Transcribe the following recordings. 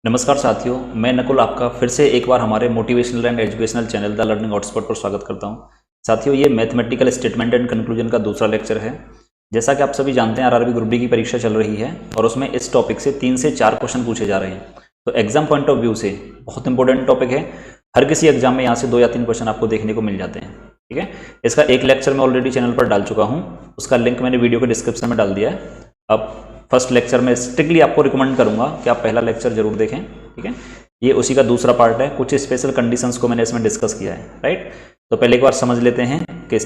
नमस्कार साथियों, मैं नकुल आपका फिर से एक बार हमारे motivational and educational channel the learning hotspot पर स्वागत करता हूं। साथियों, ये मैथमेटिकल स्टेटमेंट एंड कंक्लूजन का दूसरा लेक्चर है। जैसा कि आप सभी जानते हैं, आरआरबी ग्रुप डी की परीक्षा चल रही है और उसमें इस टॉपिक से 3 से 4 क्वेश्चन पूछे जा रहे हैं। तो एग्जाम पॉइंट ऑफ व्यू से बहुत इंपॉर्टेंट टॉपिक है। हर किसी एग्जाम में यहाँ से 2 या 3 क्वेश्चन आपको देखने को मिल जाते हैं। ठीक है, इसका एक लेक्चर मैं ऑलरेडी चैनल पर डाल चुका हूँ, उसका लिंक मैंने वीडियो के डिस्क्रिप्शन में डाल दिया है। अब फर्स्ट लेक्चर में स्ट्रिक्टली आपको रिकमेंड करूंगा कि आप पहला लेक्चर जरूर देखें। ठीक है, ये उसी का दूसरा पार्ट है। कुछ स्पेशल कंडीशंस को मैंने इसमें डिस्कस किया है। राइट, तो पहले एक बार समझ लेते हैं कि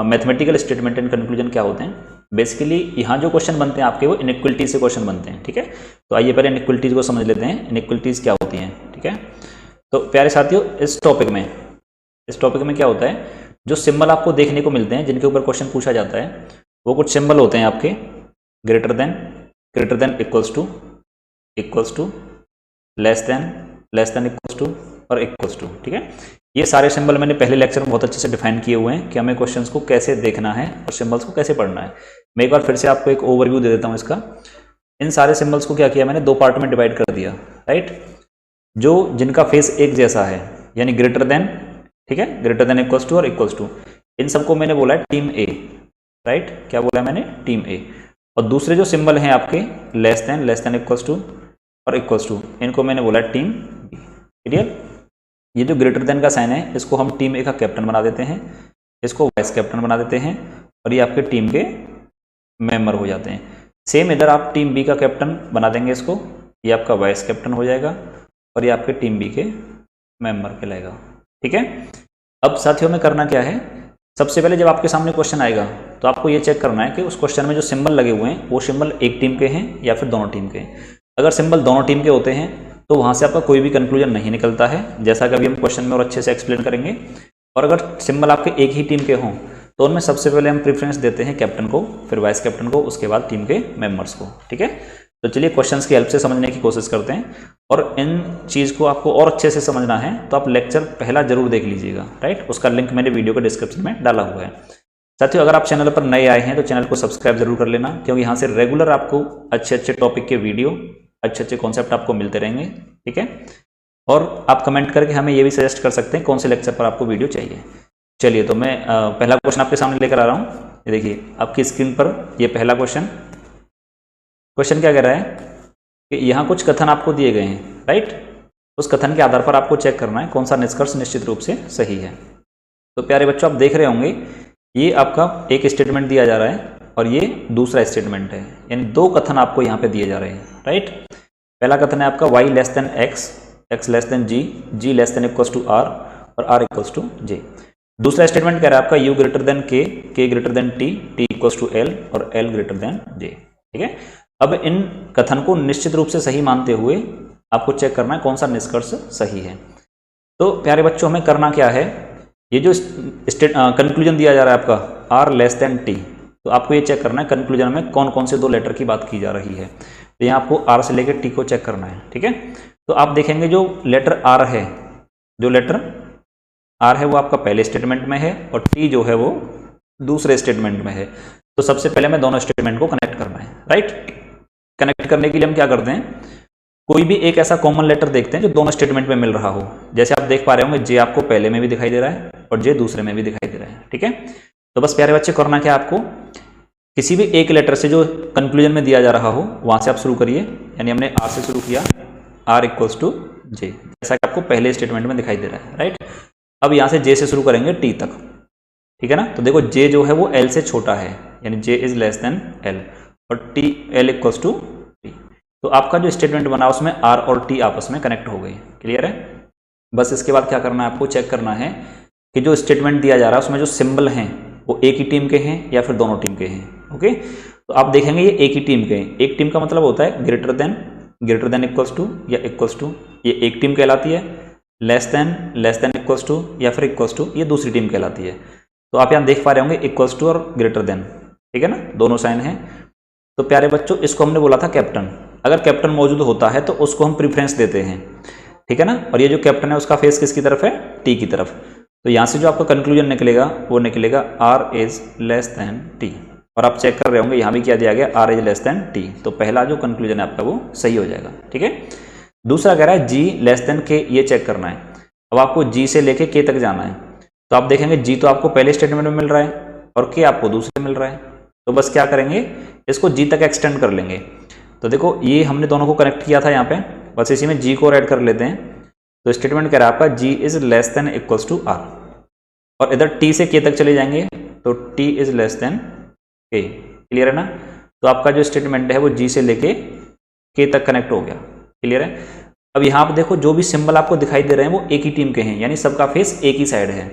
मैथमेटिकल स्टेटमेंट एंड कंक्लूजन क्या होते हैं। बेसिकली यहाँ जो क्वेश्चन बनते हैं आपके, वो इनइक्वलिटी से क्वेश्चन बनते हैं। ठीक है, तो आइए पहले इनइक्वलिटीज को समझ लेते हैं, इनइक्वलिटीज क्या होती हैं। ठीक है, तो प्यारे साथियों, इस टॉपिक में क्या होता है, जो सिंबल आपको देखने को मिलते हैं जिनके ऊपर क्वेश्चन पूछा जाता है, वो कुछ सिंबल होते हैं आपके greater than, equals to, less than equals to और इक्वल्स टू। ठीक है, ये सारे सिंबल मैंने पहले लेक्चर में बहुत अच्छे से डिफाइन किए हुए हैं कि हमें क्वेश्चंस को कैसे देखना है और सिंबल्स को कैसे पढ़ना है। मैं एक बार फिर से आपको एक ओवरव्यू दे देता हूं इसका। इन सारे सिंबल्स को क्या किया मैंने, 2 पार्ट में डिवाइड कर दिया। राइट, जो जिनका फेस एक जैसा है, यानी ग्रेटर देन, ठीक है, ग्रेटर देन इक्वल्स टू और इक्वल्स टू, इन सबको मैंने बोला है टीम ए। राइट, क्या बोला है मैंने, टीम ए। और दूसरे जो सिंबल हैं आपके लेस देन इक्वल्स टू और इक्वल्स टू, इनको मैंने बोला टीम बी। क्लियर, ये जो ग्रेटर देन का साइन है, इसको हम टीम ए का कैप्टन बना देते हैं, इसको वाइस कैप्टन बना देते हैं और ये आपके टीम के मेंबर हो जाते हैं। सेम इधर आप टीम बी का कैप्टन बना देंगे इसको, ये आपका वाइस कैप्टन हो जाएगा और ये आपके टीम बी के मेंबर कहलाएगा। ठीक है, अब साथियों में करना क्या है, सबसे पहले जब आपके सामने क्वेश्चन आएगा तो आपको ये चेक करना है कि उस क्वेश्चन में जो सिंबल लगे हुए हैं वो सिंबल एक टीम के हैं या फिर दोनों टीम के हैं। अगर सिंबल दोनों टीम के होते हैं तो वहां से आपका कोई भी कंक्लूजन नहीं निकलता है, जैसा कि अभी हम क्वेश्चन में और अच्छे से एक्सप्लेन करेंगे। और अगर सिंबल आपके एक ही टीम के हों तो उनमें सबसे पहले हम प्रेफरेंस देते हैं कैप्टन को, फिर वाइस कैप्टन को, उसके बाद टीम के मेंबर्स को। ठीक है, तो चलिए क्वेश्चंस की हेल्प से समझने की कोशिश करते हैं। और इन चीज़ को आपको और अच्छे से समझना है तो आप लेक्चर पहला जरूर देख लीजिएगा। राइट, उसका लिंक मैंने वीडियो के डिस्क्रिप्शन में डाला हुआ है। साथियों, अगर आप चैनल पर नए आए हैं तो चैनल को सब्सक्राइब जरूर कर लेना, क्योंकि यहाँ से रेगुलर आपको अच्छे टॉपिक के वीडियो, अच्छे कॉन्सेप्ट आपको मिलते रहेंगे। ठीक है, और आप कमेंट करके हमें ये भी सजेस्ट कर सकते हैं कौन से लेक्चर पर आपको वीडियो चाहिए। चलिए, तो मैं पहला क्वेश्चन आपके सामने लेकर आ रहा हूँ। ये देखिए आपकी स्क्रीन पर, ये पहला क्वेश्चन क्या कह रहा है कि यहाँ कुछ कथन आपको दिए गए हैं। राइट, उस कथन के आधार पर आपको चेक करना है कौन सा निष्कर्ष निश्चित रूप से सही है। तो प्यारे बच्चों, आप देख रहे होंगे ये आपका एक स्टेटमेंट दिया जा रहा है और ये दूसरा स्टेटमेंट है, यानी 2 कथन आपको यहाँ पे दिए जा रहे हैं। राइट, पहला कथन है आपका y less than x, x less than g, g less than equals to r और r इक्वल्स टू j। दूसरा स्टेटमेंट कह रहा है आपका u greater than k, k greater than t, t equals to l और l greater than j। ठीक है, अब इन कथन को निश्चित रूप से सही मानते हुए आपको चेक करना है कौन सा निष्कर्ष सही है। तो प्यारे बच्चों, हमें करना क्या है, ये जो कंक्लूजन दिया जा रहा है आपका r लेस देन t, तो आपको ये चेक करना है कंक्लूजन में कौन कौन से 2 लेटर की बात की जा रही है। तो यहाँ आपको r से लेकर t को चेक करना है। ठीक है, तो आप देखेंगे जो लेटर r है, वो आपका पहले स्टेटमेंट में है और t जो है वो दूसरे स्टेटमेंट में है। तो सबसे पहले हमें दोनों स्टेटमेंट को कनेक्ट करना है। राइट, कनेक्ट करने के लिए हम क्या करते हैं, कोई भी एक ऐसा कॉमन लेटर देखते हैं जो दोनों स्टेटमेंट में मिल रहा हो। जैसे आप देख पा रहे होंगे, जे आपको पहले में भी दिखाई दे रहा है और जे दूसरे में भी दिखाई दे रहा है। ठीक है, तो बस प्यारे बच्चे, करना क्या आपको, किसी भी एक लेटर से जो कंक्लूजन में दिया जा रहा हो वहां से आप शुरू करिए। यानी हमने आर से शुरू किया, आर इक्वल्स टू जे, जैसा कि आपको पहले स्टेटमेंट में दिखाई दे रहा है। राइट, अब यहाँ से जे से शुरू करेंगे टी तक। ठीक है ना, तो देखो जे जो है वो एल से छोटा है, यानी J is less than L और T L equals to T. तो आपका जो स्टेटमेंट बना उसमें आर और टी आपस में कनेक्ट हो गई। क्लियर है, बस इसके बाद क्या करना है, आपको चेक करना है कि जो स्टेटमेंट दिया जा रहा है उसमें जो सिंबल हैं वो एक ही टीम के हैं या फिर दोनों टीम के हैं। ओके, तो आप देखेंगे ये एक ही टीम के हैं। एक टीम का मतलब होता है ग्रेटर देन इक्वल्स टू या इक्वल्स टू, ये एक टीम कहलाती है। लेस देन इक्वल्स टू या फिर इक्वल्स टू, ये दूसरी टीम कहलाती है। तो आप यहाँ देख पा रहे होंगे इक्वल्स टू और ग्रेटर देन, ठीक है ना, दोनों साइन हैं। तो प्यारे बच्चों, इसको हमने बोला था कैप्टन। अगर कैप्टन मौजूद होता है तो उसको हम प्रीफरेंस देते हैं। ठीक है ना, और ये जो कैप्टन है उसका फेस किसकी तरफ है, टी की तरफ। तो यहाँ से जो आपका कंक्लूजन निकलेगा वो निकलेगा R is less than T. और आप चेक कर रहे होंगे यहाँ भी क्या दिया गया, R is less than T. तो पहला जो कंक्लूजन है आपका वो सही हो जाएगा। ठीक है, दूसरा कह रहा है जी लेस देन के, ये चेक करना है। अब आपको जी से लेके के तक जाना है, तो आप देखेंगे जी तो आपको पहले स्टेटमेंट में मिल रहा है और के आपको दूसरे में मिल रहा है, तो बस क्या करेंगे, इसको जी तक एक्सटेंड कर लेंगे। तो देखो ये हमने दोनों को कनेक्ट किया था यहाँ पे, बस इसी में जी को ऐड कर लेते हैं। तो स्टेटमेंट कह रहा है आपका G is less than equals to R, और इधर टी से के तक चले जाएंगे तो T is less than K. Clear है ना? तो आपका जो स्टेटमेंट है वो जी से लेके के तक कनेक्ट हो गया। क्लियर है? अब यहाँ पर देखो जो भी सिंबल आपको दिखाई दे रहे हैं वो एक ही टीम के हैं, यानी सबका फेस एक ही साइड है,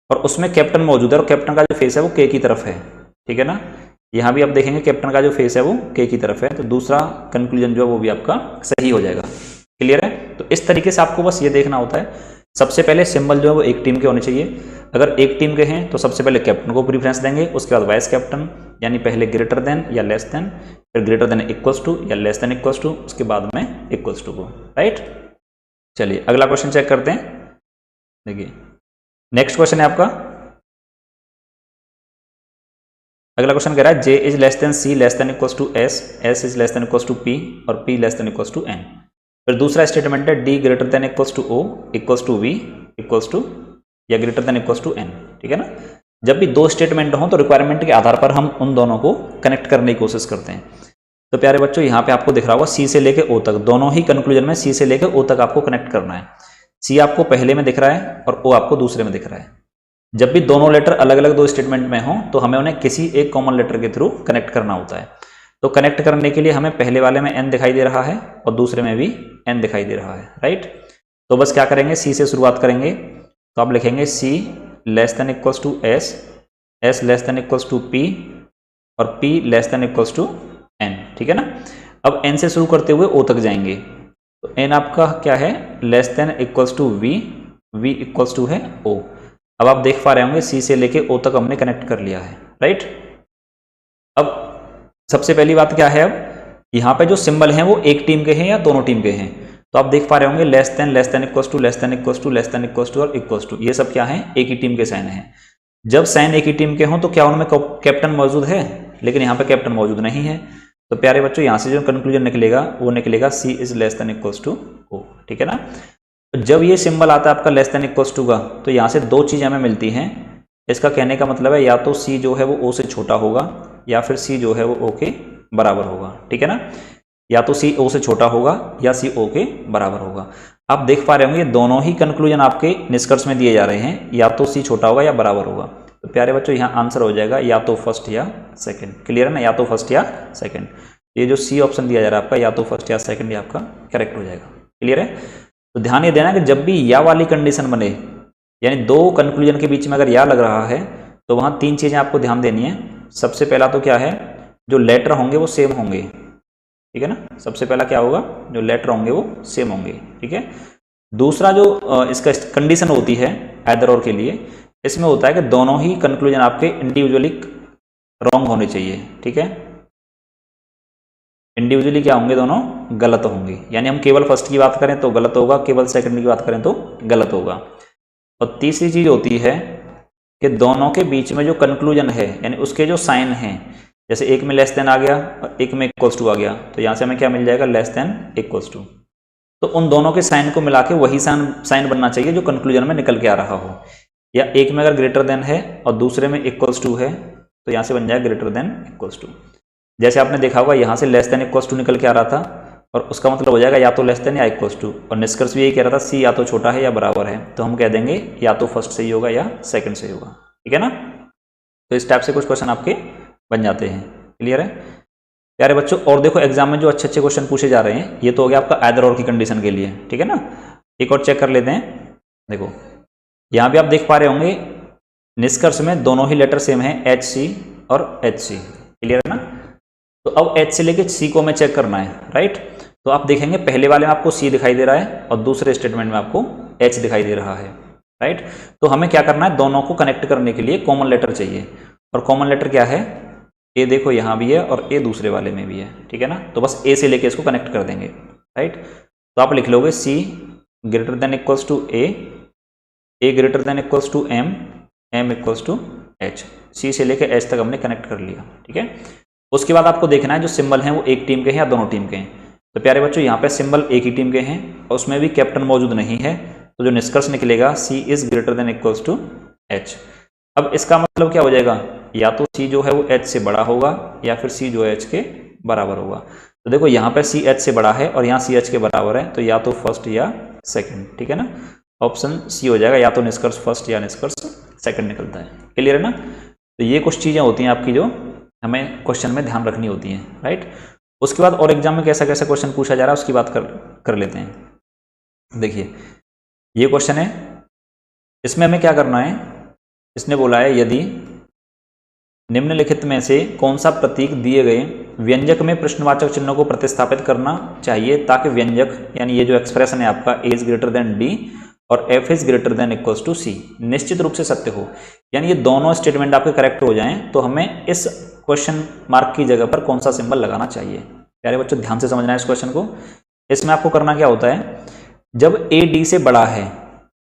और उसमें कैप्टन मौजूद है और कैप्टन का जो फेस है वो के की तरफ है। ठीक है ना? यहाँ भी आप देखेंगे कैप्टन का जो फेस है वो के की तरफ है, तो दूसरा कंक्लूजन जो है वो भी आपका सही हो जाएगा। क्लियर है? तो इस तरीके से आपको बस ये देखना होता है, सबसे पहले सिंबल जो है वो एक टीम के होने चाहिए। अगर एक टीम के हैं तो सबसे पहले कैप्टन को प्रीफरेंस देंगे, उसके बाद वाइस कैप्टन, यानी पहले ग्रेटर देन या लेस देन, फिर ग्रेटर देन इक्वल्स टू या लेस देन इक्वल्स टू, उसके बाद में इक्वल्स टू को। राइट? चलिए अगला क्वेश्चन चेक करते हैं। देखिए नेक्स्ट क्वेश्चन है आपका, अगला क्वेश्चन कह रहा है J is less than C less than equals to S, S is less than equals to P और P less than equals to N. फिर दूसरा स्टेटमेंट है D greater than equals to O equals to V equals to या greater than equals to N. ठीक है ना? जब भी दो स्टेटमेंट हों तो रिक्वायरमेंट के आधार पर हम उन दोनों को कनेक्ट करने की कोशिश करते हैं। तो प्यारे बच्चों यहाँ पे आपको दिख रहा होगा सी से लेके ओ तक, दोनों ही कंक्लूजन में सी से लेके ओ तक आपको कनेक्ट करना है। सी आपको पहले में दिख रहा है और ओ आपको दूसरे में दिख रहा है। जब भी दोनों लेटर अलग अलग दो स्टेटमेंट में हों तो हमें उन्हें किसी एक कॉमन लेटर के थ्रू कनेक्ट करना होता है। तो कनेक्ट करने के लिए हमें पहले वाले में एन दिखाई दे रहा है और दूसरे में भी एन दिखाई दे रहा है। राइट? तो बस क्या करेंगे, सी से शुरुआत करेंगे, तो आप लिखेंगे C less than equals to S, S less than equals to P और P less than equals to N. ठीक है ना? अब एन से शुरू करते हुए ओ तक जाएंगे, तो एन आपका क्या है, less than equals to V, V equals to है ओ। अब आप देख पा रहे होंगे सी से लेके ओ तक हमने कनेक्ट कर लिया है। राइट? अब सबसे पहली बात क्या है, अब यहाँ पे जो सिंबल हैं वो एक टीम के हैं या दोनों टीम के हैं, तो आप देख पा रहे होंगे less than equals to less than equals to less than equals to और इक्वल्स टू, ये सब क्या है, एक ही टीम के साइन हैं। जब साइन एक ही टीम के हों तो क्या उनमें कैप्टन मौजूद है, लेकिन यहाँ पे कैप्टन मौजूद नहीं है। तो प्यारे बच्चों यहाँ से जो कंक्लूजन निकलेगा वो निकलेगा C is less than equals to O. ठीक है ना? तो जब ये सिंबल आता है आपका लेस देन इक्वल्स टू का, तो यहाँ से दो चीज़ें हमें मिलती हैं। इसका कहने का मतलब है या तो सी जो है वो ओ से छोटा होगा या फिर सी जो है वो ओ के बराबर होगा। ठीक है ना? या तो सी ओ से छोटा होगा या सी ओ के बराबर होगा। आप देख पा रहे होंगे दोनों ही कंक्लूजन आपके निष्कर्ष में दिए जा रहे हैं, या तो सी छोटा होगा या बराबर होगा। तो प्यारे बच्चों यहाँ आंसर हो जाएगा या तो फर्स्ट या सेकंड। क्लियर है ना? या तो फर्स्ट या सेकंड, ये जो सी ऑप्शन दिया जा रहा है आपका, या तो फर्स्ट या सेकंड, ये आपका करेक्ट हो जाएगा। क्लियर है? तो ध्यान ये देना कि जब भी या वाली कंडीशन बने, यानी दो कंक्लूजन के बीच में अगर या लग रहा है, तो वहाँ तीन चीज़ें आपको ध्यान देनी है। सबसे पहला तो क्या है, जो लेटर होंगे वो सेम होंगे। ठीक है ना? सबसे पहला क्या होगा, जो लेटर होंगे वो सेम होंगे। ठीक है? दूसरा जो इसका कंडीशन होती है आइदर और के लिए, इसमें होता है कि दोनों ही कंक्लूजन आपके इंडिविजुअली रॉन्ग होने चाहिए। ठीक है? इंडिविजुअली क्या होंगे, दोनों गलत होंगे। यानी हम केवल फर्स्ट की बात करें तो गलत होगा, केवल सेकंड की बात करें तो गलत होगा। और तीसरी चीज होती है कि दोनों के बीच में जो कंक्लूजन है, यानी उसके जो साइन हैं, जैसे एक में लेस देन आ गया और एक में इक्वल्स टू आ गया, तो यहाँ से हमें क्या मिल जाएगा, लेस देन इक्वल्स टू। तो उन दोनों के साइन को मिला के वही साइन बनना चाहिए जो कंक्लूजन में निकल के आ रहा हो। या एक में अगर ग्रेटर देन है और दूसरे में इक्वल्स टू है, तो यहाँ से बन जाएगा ग्रेटर देन इक्वल्स टू। जैसे आपने देखा होगा यहाँ से लेस देन इक्वल्स टू निकल के आ रहा था, और उसका मतलब हो जाएगा या तो लेस देन या इक्वल्स टू। और निष्कर्ष भी यही कह रहा था सी या तो छोटा है या बराबर है, तो हम कह देंगे या तो फर्स्ट सही होगा या सेकंड सही होगा। ठीक है ना? तो इस टाइप से कुछ क्वेश्चन आपके बन जाते हैं। क्लियर है प्यारे बच्चों? और देखो एग्जाम में जो अच्छे अच्छे क्वेश्चन पूछे जा रहे हैं, ये तो हो गया आपका आइदर और की कंडीशन के लिए। ठीक है ना? एक और चेक कर लेते हैं। देखो यहाँ भी आप देख पा रहे होंगे निष्कर्ष में दोनों ही लेटर सेम है, एच सी और एच सी। क्लियर है ना? तो अब एच से लेके सी को हमें चेक करना है। राइट? तो आप देखेंगे पहले वाले में आपको सी दिखाई दे रहा है और दूसरे स्टेटमेंट में आपको एच दिखाई दे रहा है। राइट? तो हमें क्या करना है, दोनों को कनेक्ट करने के लिए कॉमन लेटर चाहिए। और कॉमन लेटर क्या है, ए देखो यहाँ भी है और ए दूसरे वाले में भी है। ठीक है ना? तो बस ए से लेके इसको कनेक्ट कर देंगे। राइट? तो आप लिख लोगे C greater than equals to A greater than equals to M equals to H. C से लेके एच तक हमने कनेक्ट कर लिया। ठीक है? उसके बाद आपको देखना है जो सिंबल हैं वो एक टीम के हैं या दोनों टीम के हैं। तो प्यारे बच्चों यहाँ पे सिंबल एक ही टीम के हैं और उसमें भी कैप्टन मौजूद नहीं है, तो जो निष्कर्ष निकलेगा C is greater than equals to H। अब इसका मतलब क्या हो जाएगा, या तो C जो है वो H से बड़ा होगा या फिर C जो है H के बराबर होगा। तो देखो यहाँ पे C H से बड़ा है और यहाँ C H के बराबर है, तो या तो फर्स्ट या सेकंड, ठीक है ना। ऑप्शन C हो जाएगा, या तो निष्कर्ष फर्स्ट या निष्कर्ष सेकंड निकलता है। क्लियर है ना। तो ये कुछ चीज़ें होती हैं आपकी जो हमें क्वेश्चन में ध्यान रखनी होती हैं, राइट। उसके बाद और एग्जाम में कैसा कैसा क्वेश्चन पूछा जा रहा है उसकी बात कर लेते हैं। देखिए ये क्वेश्चन है, इसमें हमें क्या करना है, इसने बोला है यदि निम्नलिखित में से कौन सा प्रतीक दिए गए व्यंजक में प्रश्नवाचक चिन्हों को प्रतिस्थापित करना चाहिए ताकि व्यंजक यानी ये जो एक्सप्रेशन है आपका A is greater than D और F is greater than equals to C निश्चित रूप से सत्य हो, यानी ये दोनों स्टेटमेंट आपके करेक्ट हो जाएं, तो हमें इस क्वेश्चन मार्क की जगह पर कौन सा सिंबल लगाना चाहिए। प्यारे बच्चों ध्यान से समझना है इस क्वेश्चन को। इसमें आपको करना क्या होता है, जब A D से बड़ा है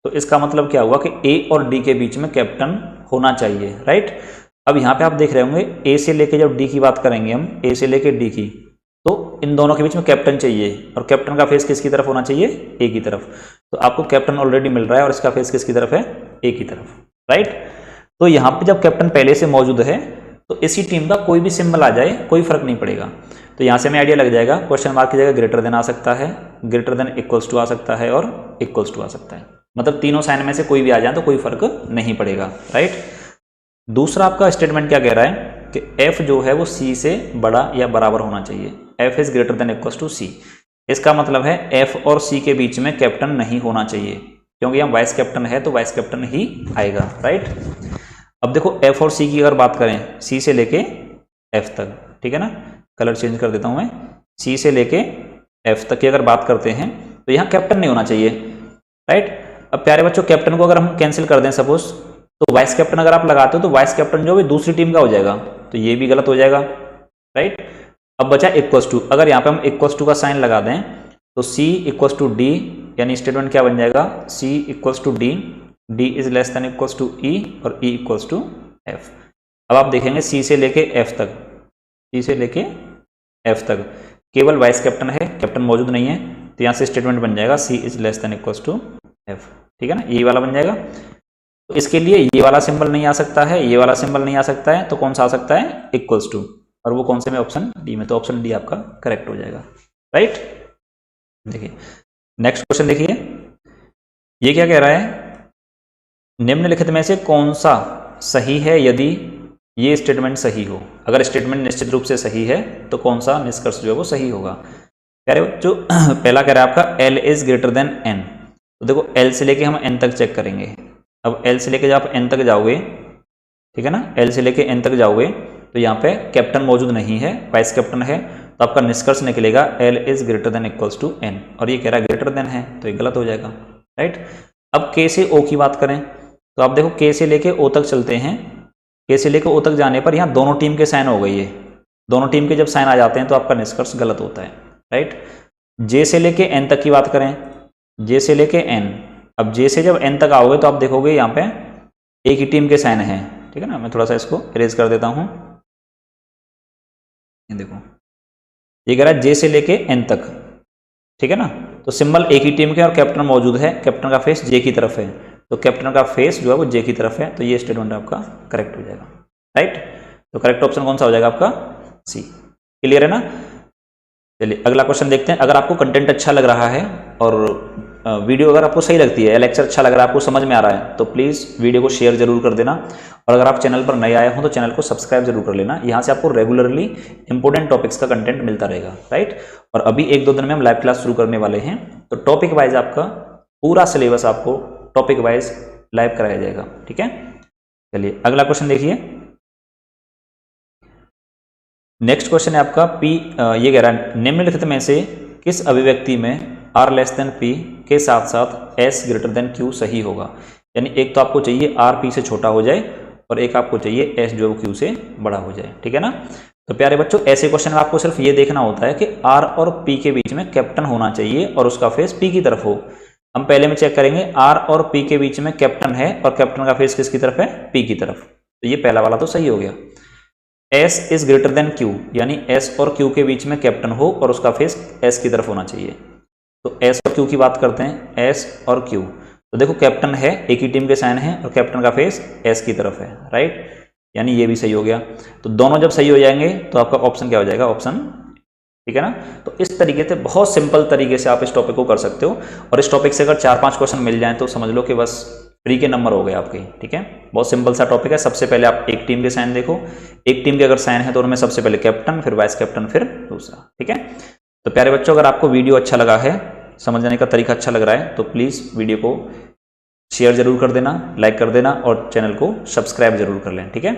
तो इसका मतलब क्या हुआ कि A और D के बीच में कैप्टन होना चाहिए, राइट। अब यहाँ पे आप देख रहे होंगे A से लेके जब D की बात करेंगे हम, A से लेके D की, तो इन दोनों के बीच में कैप्टन चाहिए और कैप्टन का फेस किसकी तरफ होना चाहिए, A की तरफ। तो आपको कैप्टन ऑलरेडी मिल रहा है और इसका फेस किसकी तरफ है, A की तरफ, राइट। तो यहाँ पे जब कैप्टन पहले से मौजूद है तो इसी टीम का कोई भी सिंबल आ जाए कोई फर्क नहीं पड़ेगा। तो यहाँ से हमें आइडिया लग जाएगा, क्वेश्चन मार्क की जगह ग्रेटर देन आ सकता है, ग्रेटर देन इक्वल्स टू आ सकता है और इक्वल्स टू आ सकता है। मतलब तीनों साइन में से कोई भी आ जाए तो कोई फर्क नहीं पड़ेगा, राइट। दूसरा आपका स्टेटमेंट क्या कह रहा है कि F जो है वो C से बड़ा या बराबर होना चाहिए, F is greater than equals to C। इसका मतलब है F और C के बीच में कैप्टन नहीं होना चाहिए, क्योंकि यहाँ वाइस कैप्टन है तो वाइस कैप्टन ही आएगा, राइट। अब देखो F और C की अगर बात करें, C से लेके F तक, ठीक है ना, कलर चेंज कर देता हूं मैं, C से लेके F तक की अगर बात करते हैं तो यहाँ कैप्टन नहीं होना चाहिए, राइट। अब प्यारे बच्चों कैप्टन को अगर हम कैंसिल कर दें सपोज, तो वाइस कैप्टन अगर आप लगाते हो तो वाइस कैप्टन जो भी दूसरी टीम का हो जाएगा, तो ये भी गलत हो जाएगा, राइट। अब बचा इक्वल्स टू, अगर यहाँ पे हम इक्वल्स टू का साइन लगा दें तो C इक्वल्स टू D, यानी स्टेटमेंट क्या बन जाएगा, C equals to D, D is less than equals to E और E इक्वल्स टू F। अब आप देखेंगे C से लेके F तक, C से लेके F तक केवल वाइस कैप्टन है, कैप्टन मौजूद नहीं है, तो यहाँ से स्टेटमेंट बन जाएगा C is less than equals to F, ठीक है ना, ये वाला बन जाएगा। तो इसके लिए ये वाला सिंबल नहीं आ सकता है, ये वाला सिंबल नहीं आ सकता है, तो कौन सा आ सकता है, इक्वल्स टू, और वो कौन से में, ऑप्शन डी में, तो ऑप्शन डी आपका करेक्ट हो जाएगा, राइट। देखिए नेक्स्ट क्वेश्चन देखिए, ये क्या कह रहा है, निम्नलिखित में से कौन सा सही है यदि ये स्टेटमेंट सही हो। अगर स्टेटमेंट निश्चित रूप से सही है तो कौन सा निष्कर्ष जो है वो सही होगा। कह रहे जो पहला कह रहा है आपका L is greater then N, तो देखो L से लेके हम N तक चेक करेंगे। अब L से लेके जब आप N तक जाओगे, ठीक है ना, L से लेके N तक जाओगे तो यहाँ पे कैप्टन मौजूद नहीं है, वाइस कैप्टन है, तो आपका निष्कर्ष निकलेगा L is greater than equals to N, और ये कह रहा है ग्रेटर देन है, तो ये गलत हो जाएगा, राइट। अब K से O की बात करें तो आप देखो K से लेके O तक चलते हैं, K से लेके O तक जाने पर यहाँ दोनों टीम के साइन हो गई है, दोनों टीम के जब साइन आ जाते हैं तो आपका निष्कर्ष गलत होता है, राइट। J से लेके N तक की बात करें, J से लेके N, अब J से जब N तक आओगे तो आप देखोगे यहाँ पे एक ही टीम के साइन हैं, ठीक है ना। मैं थोड़ा सा इसको इरेज कर देता हूँ, ये देखो ये कह रहा है J से लेके N तक, ठीक है ना, तो सिंबल एक ही टीम के और कैप्टन मौजूद है, कैप्टन का फेस J की तरफ है, तो कैप्टन का फेस जो है वो J की तरफ है, तो ये स्टेटमेंट आपका करेक्ट हो जाएगा, राइट। तो करेक्ट ऑप्शन कौन सा हो जाएगा आपका, C। क्लियर है ना। चलिए अगला क्वेश्चन देखते हैं। अगर आपको कंटेंट अच्छा लग रहा है और वीडियो अगर आपको सही लगती है, लेक्चर अच्छा लग रहा है, आपको समझ में आ रहा है, तो प्लीज़ वीडियो को शेयर जरूर कर देना, और अगर आप चैनल पर नए आए हों तो चैनल को सब्सक्राइब जरूर कर लेना। यहाँ से आपको रेगुलरली इंपॉर्टेंट टॉपिक्स का कंटेंट मिलता रहेगा, राइट। और अभी 1-2 दिन में हम लाइव क्लास शुरू करने वाले हैं, तो टॉपिक वाइज आपका पूरा सिलेबस आपको टॉपिक वाइज लाइव कराया जाएगा, ठीक है। चलिए अगला क्वेश्चन देखिए। नेक्स्ट क्वेश्चन है आपका ये कह रहा है निम्नलिखित में से किस अभिव्यक्ति में R लेस देन P के साथ साथ S ग्रेटर देन Q सही होगा। यानी एक तो आपको चाहिए R P से छोटा हो जाए और एक आपको चाहिए S जो Q से बड़ा हो जाए, ठीक है ना। तो प्यारे बच्चों ऐसे क्वेश्चन में आपको सिर्फ ये देखना होता है कि R और P के बीच में कैप्टन होना चाहिए और उसका फेस P की तरफ हो। हम पहले में चेक करेंगे R और P के बीच में कैप्टन है और कैप्टन का फेस किसकी तरफ है, P की तरफ, तो ये पहला वाला तो सही हो गया। S is greater then Q, यानी एस और क्यू के बीच में कैप्टन हो और उसका फेस एस की तरफ होना चाहिए। तो एस और क्यू की बात करते हैं, एस और क्यू। तो देखो कैप्टन है, एक ही टीम के साइन है और कैप्टन का फेस एस की तरफ है, राइट, यानी ये भी सही हो गया। तो दोनों जब सही हो जाएंगे तो आपका ऑप्शन क्या हो जाएगा, ऑप्शन, ठीक है ना। तो इस तरीके से बहुत सिंपल तरीके से आप इस टॉपिक को कर सकते हो, और इस टॉपिक से अगर 4-5 क्वेश्चन मिल जाएं तो समझ लो कि बस फ्री के नंबर हो गए आपके, ठीक है। बहुत सिंपल सा टॉपिक है। सबसे पहले आप एक टीम के साइन देखो, एक टीम के अगर साइन है तो उनमें सबसे पहले कैप्टन, फिर वाइस कैप्टन, फिर दूसरा, ठीक है। तो प्यारे बच्चों, अगर आपको वीडियो अच्छा लगा है, समझने का तरीका अच्छा लग रहा है, तो प्लीज़ वीडियो को शेयर जरूर कर देना, लाइक कर देना और चैनल को सब्सक्राइब जरूर कर लें, ठीक है।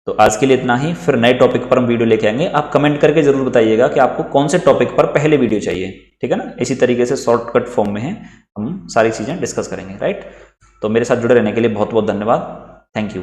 तो आज के लिए इतना ही, फिर नए टॉपिक पर हम वीडियो लेके आएंगे। आप कमेंट करके जरूर बताइएगा कि आपको कौन से टॉपिक पर पहले वीडियो चाहिए, ठीक है ना। इसी तरीके से शॉर्टकट फॉर्म में है, हम सारी चीज़ें डिस्कस करेंगे, राइट। तो मेरे साथ जुड़े रहने के लिए बहुत बहुत धन्यवाद। Thank you.